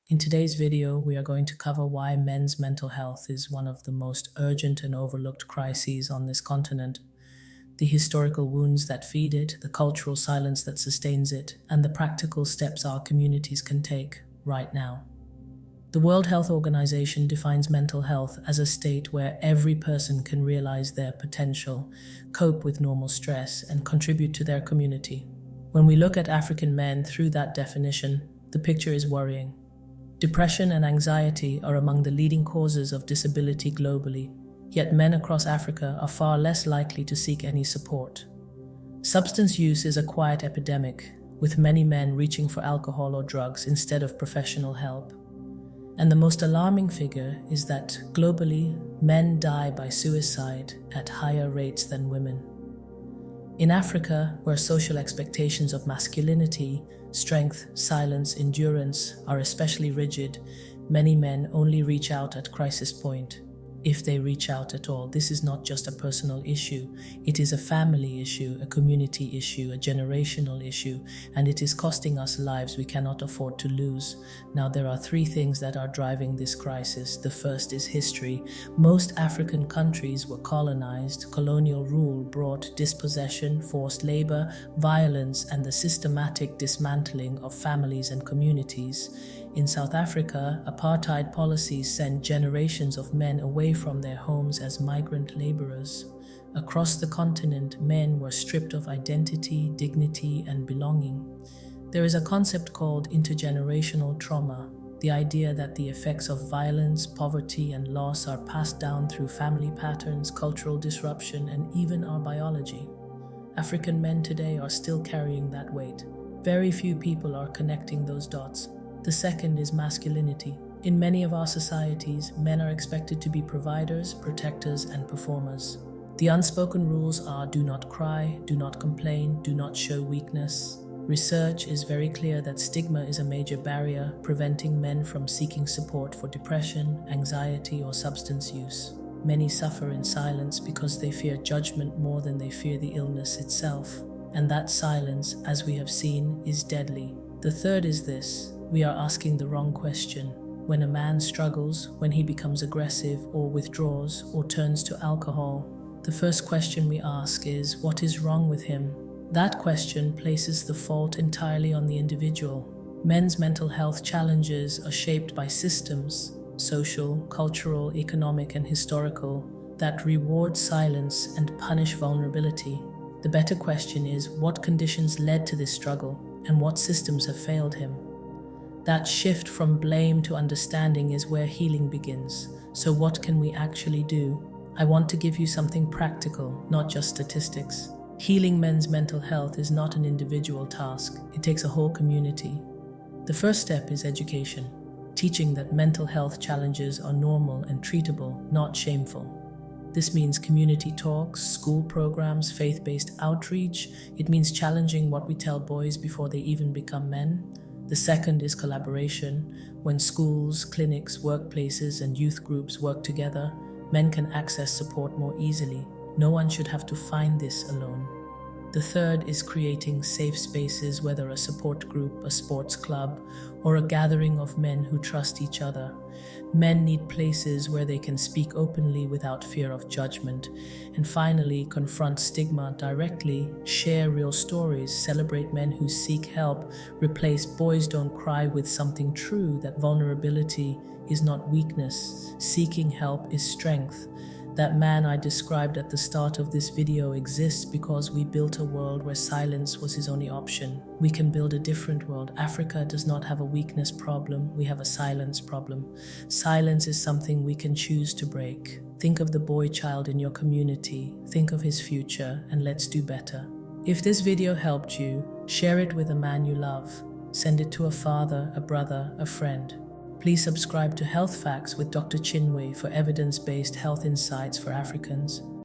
In today's video, we are going to cover why men's mental health is one of the most urgent and overlooked crises on this continent, the historical wounds that feed it, the cultural silence that sustains it, and the practical steps our communities can take right now. The World Health Organization defines mental health as a state where every person can realize their potential, cope with normal stress, and contribute to their community. When we look at African men through that definition, the picture is worrying. Depression and anxiety are among the leading causes of disability globally, yet men across Africa are far less likely to seek any support. Substance use is a quiet epidemic, with many men reaching for alcohol or drugs instead of professional help. And the most alarming figure is that globally, men die by suicide at higher rates than women. In Africa, where social expectations of masculinity, strength, silence, endurance are especially rigid, many men only reach out at crisis point. If they reach out at all, this is not just a personal issue. It is a family issue, a community issue, a generational issue, and it is costing us lives we cannot afford to lose. Now, there are three things that are driving this crisis. The first is history. Most African countries were colonized. Colonial rule brought dispossession, forced labor, violence, and the systematic dismantling of families and communities. In South Africa, apartheid policies sent generations of men away from their homes as migrant laborers. Across the continent, men were stripped of identity, dignity, and belonging. There is a concept called intergenerational trauma, the idea that the effects of violence, poverty, and loss are passed down through family patterns, cultural disruption, and even our biology. African men today are still carrying that weight. Very few people are connecting those dots. The second is masculinity. In many of our societies, men are expected to be providers, protectors, and performers. The unspoken rules are do not cry, do not complain, do not show weakness. Research is very clear that stigma is a major barrier, preventing men from seeking support for depression, anxiety, or substance use. Many suffer in silence because they fear judgment more than they fear the illness itself. And that silence, as we have seen, is deadly. The third is this. We are asking the wrong question. When a man struggles, when he becomes aggressive or withdraws or turns to alcohol, the first question we ask is, what is wrong with him? That question places the fault entirely on the individual. Men's mental health challenges are shaped by systems, social, cultural, economic, and historical, that reward silence and punish vulnerability. The better question is, what conditions led to this struggle and what systems have failed him? That shift from blame to understanding is where healing begins. So what can we actually do? I want to give you something practical, not just statistics. Healing men's mental health is not an individual task. It takes a whole community. The first step is education, teaching that mental health challenges are normal and treatable, not shameful. This means community talks, school programs, faith-based outreach. It means challenging what we tell boys before they even become men. The second is collaboration. When schools, clinics, workplaces, and youth groups work together, men can access support more easily. No one should have to find this alone. The third is creating safe spaces, whether a support group, a sports club, or a gathering of men who trust each other. Men need places where they can speak openly without fear of judgment. And finally, confront stigma directly, share real stories, celebrate men who seek help, replace boys don't cry with something true, that vulnerability is not weakness, seeking help is strength. That man I described at the start of this video exists because we built a world where silence was his only option. We can build a different world. Africa does not have a weakness problem, we have a silence problem. Silence is something we can choose to break. Think of the boy child in your community, think of his future, and let's do better. If this video helped you, share it with a man you love. Send it to a father, a brother, a friend. Please subscribe to Health Facts with Dr. Chinwe for evidence-based health insights for Africans.